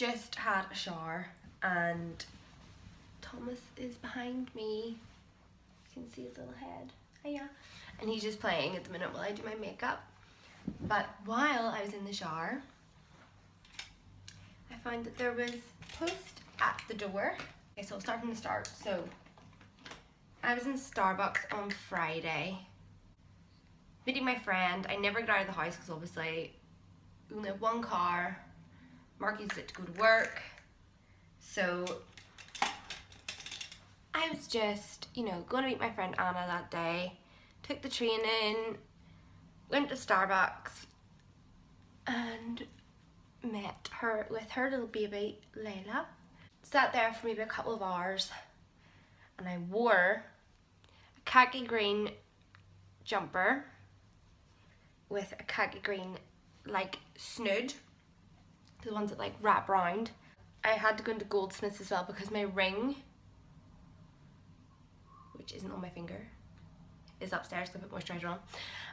just had a shower and Thomas is behind me. You can see his little head. Hiya. And he's just playing at the minute while I do my makeup. But while I was in the shower, I found that there was a post at the door. Okay, so I'll start from the start. So I was in Starbucks on Friday, meeting my friend. I never got out of the house because obviously we only have one car. Mark uses it to go to work. So I was just, you know, going to meet my friend Anna that day. Took the train in, went to Starbucks and met her with her little baby Layla. Sat there for maybe a couple of hours and I wore a khaki green jumper with a khaki green like snood, the ones that like wrap round. I had to go into Goldsmiths as well because my ring, which isn't on my finger, is upstairs because I put moisturiser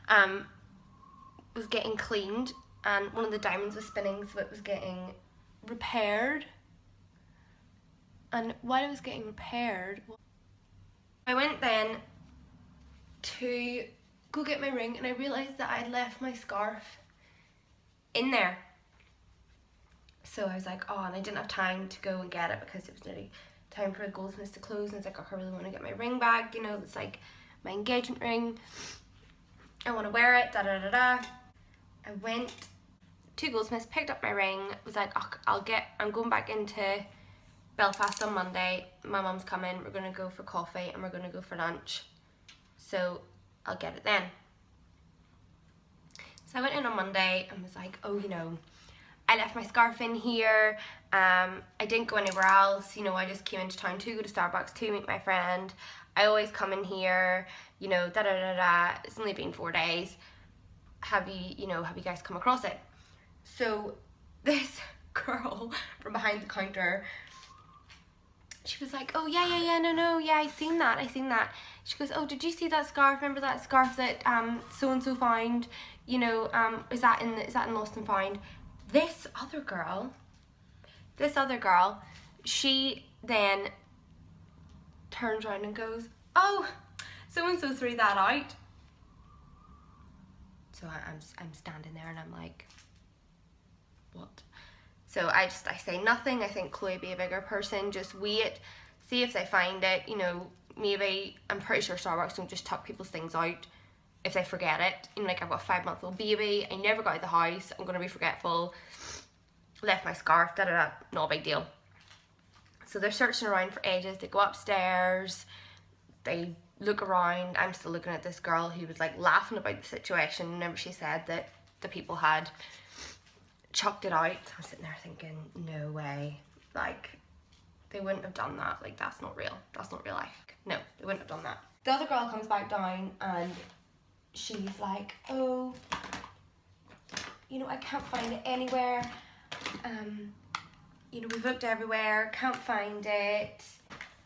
on, was getting cleaned and one of the diamonds was spinning, so it was getting repaired. And while it was getting repaired, I went then to go get my ring and I realised that I'd left my scarf in there. So I was like, oh, and I didn't have time to go and get it because it was nearly time for the Goldsmiths to close, and I was like, oh, I really want to get my ring back, you know, it's like my engagement ring. I want to wear it, da da da da. I went to Goldsmiths, picked up my ring, was like, oh, I'm going back into Belfast on Monday. My mum's coming, we're going to go for coffee and we're going to go for lunch. So I'll get it then. So I went in on Monday and was like, oh, you know, I left my scarf in here. I didn't go anywhere else. You know, I just came into town to go to Starbucks to meet my friend. I always come in here, you know, da da da da. It's only been 4 days. Have you guys come across it? So this girl from behind the counter, she was like, oh yeah, I seen that. She goes, oh, did you see that scarf? Remember that scarf that so and so found? You know, is that in Lost and Found? This other girl, she then turns around and goes, oh, so and so threw that out. So I'm standing there and I'm like, what? So I say nothing. I think Chloe be a bigger person. Just wait, see if they find it. You know, maybe, I'm pretty sure Starbucks don't just tuck people's things out if they forget it. You know, like I've got a 5-month-old baby. I never got out of the house. I'm gonna be forgetful. Left my scarf. Da da da. No big deal. So they're searching around for ages. They go upstairs. They look around. I'm still looking at this girl who was like laughing about the situation whenever she said that the people had chucked it out. I'm sitting there thinking, no way, like they wouldn't have done that. Like that's not real life. No, they wouldn't have done that. The other girl comes back down and she's like, oh, you know, I can't find it anywhere. You know, we've looked everywhere, can't find it.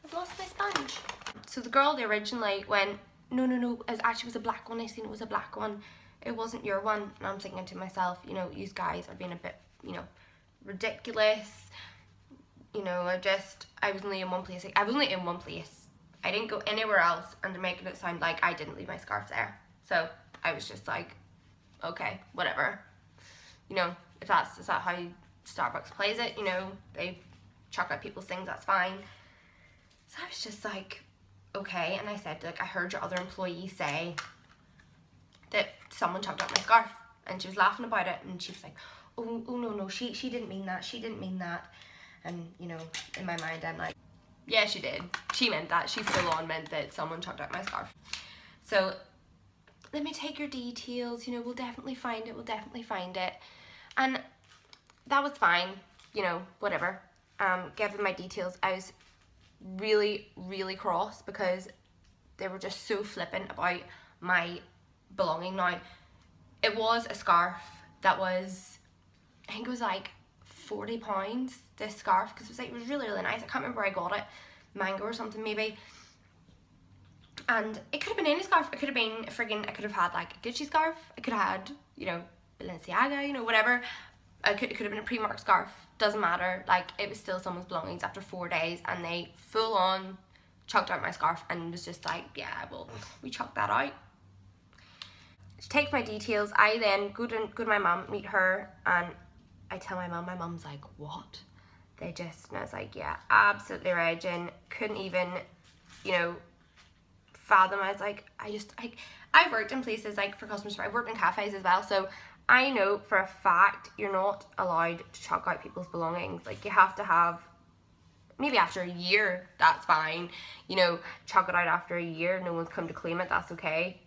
I've lost my sponge. So the girl, they originally went, no, it actually was a black one. I seen it was a black one. It wasn't your one. And I'm thinking to myself, you know, you guys are being a bit, you know, ridiculous. You know, I was only in one place. I was only in one place. I didn't go anywhere else, and they're making it sound like I didn't leave my scarf there. So I was just like, okay, whatever. You know, is that how Starbucks plays it? You know, they chuck out people's things, that's fine. So I was just like, okay. And I said, like, I heard your other employee say that someone chucked out my scarf, and she was laughing about it, and she was like, oh no, she didn't mean that. And you know, in my mind I'm like, yeah, she did. She meant that. She full on meant that someone chucked out my scarf. So let me take your details, you know, we'll definitely find it. And that was fine, you know, whatever. Gave them my details. I was really, really cross because they were just so flippant about my belonging. Now, it was a scarf that was, I think it was like £40, this scarf, because it was really, really nice. I can't remember where I got it, Mango or something maybe. And it could have been any scarf. It could have been I could have had like a Gucci scarf. I could have had, you know, Balenciaga, you know, whatever. it could have been a pre-marked scarf, doesn't matter, like it was still someone's belongings after 4 days, and they full on chucked out my scarf and was just like, yeah, well, we chucked that out. She takes my details. I then go to my mum, meet her, and I tell my mum's like, what? And I was like, yeah, absolutely raging, couldn't even, you know, fathom. I was like, I've worked in places like for customer service, I've worked in cafes as well, so I know for a fact you're not allowed to chuck out people's belongings. Like, you have to have, maybe after a year, that's fine, you know, chuck it out after a year, no one's come to claim it, that's okay,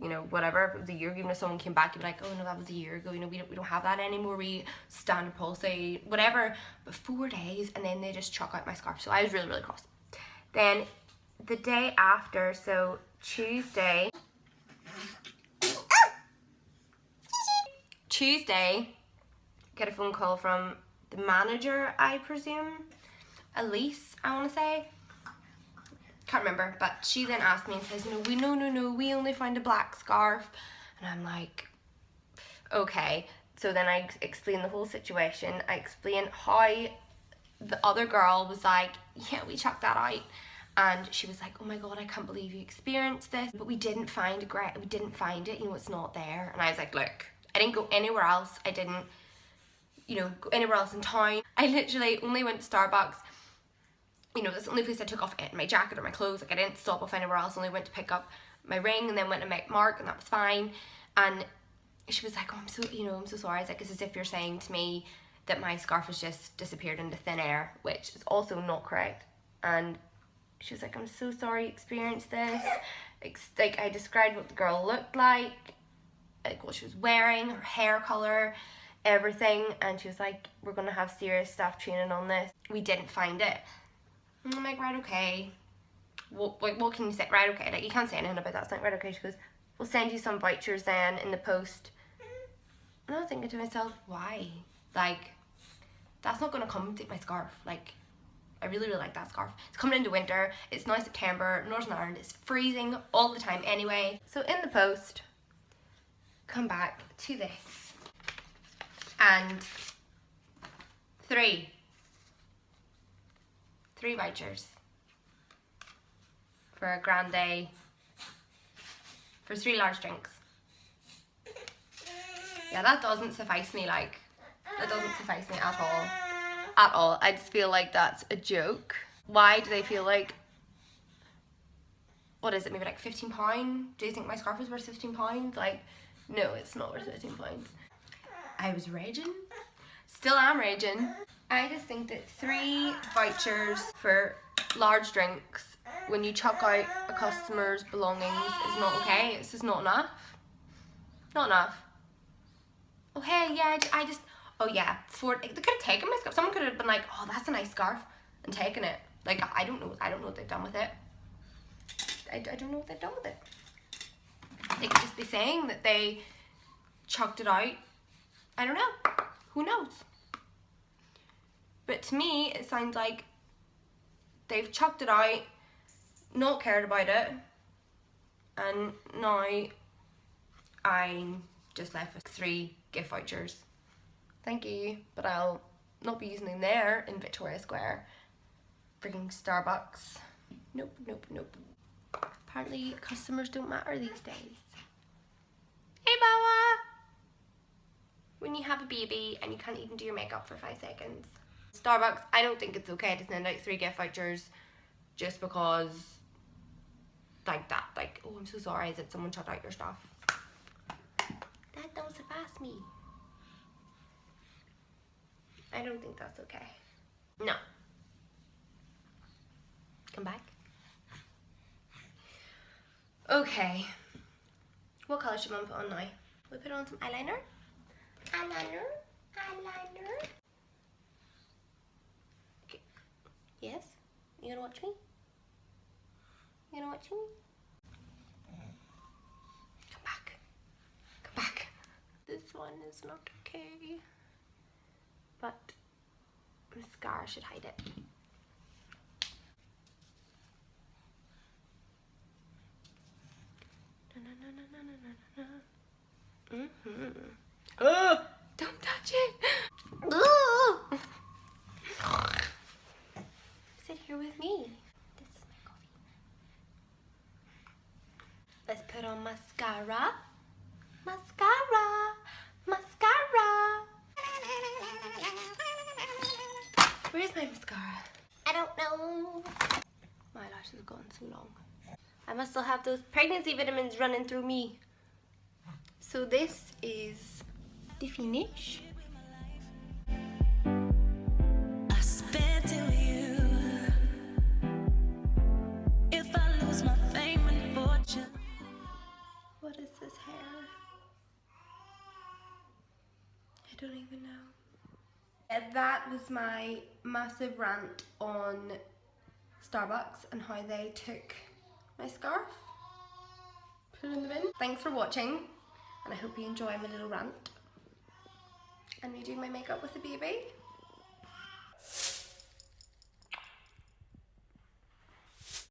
you know, whatever. If it was a year, even if someone came back, you'd be like, oh no, that was a year ago, you know, we don't have that anymore, we standard policy, whatever. But 4 days, and then they just chuck out my scarf, so I was really, really cross. Then the day after, so Tuesday, get a phone call from the manager, I presume, Elise, I want to say, can't remember, but she then asked me and says, no, we only found a black scarf. And I'm like, okay. So then I explained the whole situation. I explained how the other girl was like, yeah, we chucked that out. And she was like, oh my god, I can't believe you experienced this, but we didn't find it, you know, it's not there. And I was like, look, I didn't go anywhere else, I didn't, you know, go anywhere else in town. I literally only went to Starbucks, you know, that's the only place I took off my jacket or my clothes. Like, I didn't stop off anywhere else, only went to pick up my ring and then went to make Mark, and that was fine. And she was like, oh, I'm so sorry. I was like, it's as if you're saying to me that my scarf has just disappeared into thin air, which is also not correct. And she was like, I'm so sorry you experienced this. Like, I described what the girl looked like what she was wearing, her hair colour, everything. And she was like, we're going to have serious staff training on this. We didn't find it. And I'm like, right, okay. What can you say? Right, okay. Like, you can't say anything about that. It's like, right, okay. She goes, we'll send you some vouchers then in the post. And I was thinking to myself, why? Like, that's not going to come take my scarf. Like, I really, really like that scarf. It's coming into winter. It's now September. Northern Ireland is freezing all the time anyway. So in the post, come back to this. And three vouchers for a grande, for 3 large drinks. Yeah, that doesn't suffice me, like, that doesn't suffice me at all. At all. I just feel like that's a joke. Why do they feel like, what is it, maybe like £15? Do you think my scarf is worth £15? Like, no, it's not worth £15. I was raging. Still am raging. I just think that 3 vouchers for large drinks when you chuck out a customer's belongings is not okay. It's just not enough. Not enough. Oh hey, yeah, I just, oh yeah, they could have taken my scarf. Someone could have been like, oh, that's a nice scarf, and taken it. Like, I don't know what they've done with it. I don't know what they've done with it. They could just be saying that they chucked it out. I don't know. Who knows? But to me, it sounds like they've chucked it out, not cared about it, and now I'm just left with 3 gift vouchers. Thank you, but I'll not be using them there in Victoria Square. Freaking Starbucks. Nope. Apparently customers don't matter these days. Hey Bawa! When you have a baby and you can't even do your makeup for 5 seconds. Starbucks, I don't think it's okay to send out 3 gift vouchers just because, like that. Like, oh, I'm so sorry that someone chucked out your stuff. That don't surpass me. I don't think that's okay. No. Come back. Okay. What colour should Mum put on now? We put on some eyeliner? Eyeliner? Okay. Yes? You gonna watch me? Come back. This one is not okay. But mascara should hide it. Oh, don't touch it. Where's my mascara? I don't know. My eyelashes have gone so long. I must still have those pregnancy vitamins running through me. So this is the finish. What is this hair? I don't even know. That was my massive rant on Starbucks and how they took my scarf. Put it in the bin. Thanks for watching, and I hope you enjoy my little rant and me doing my makeup with the baby.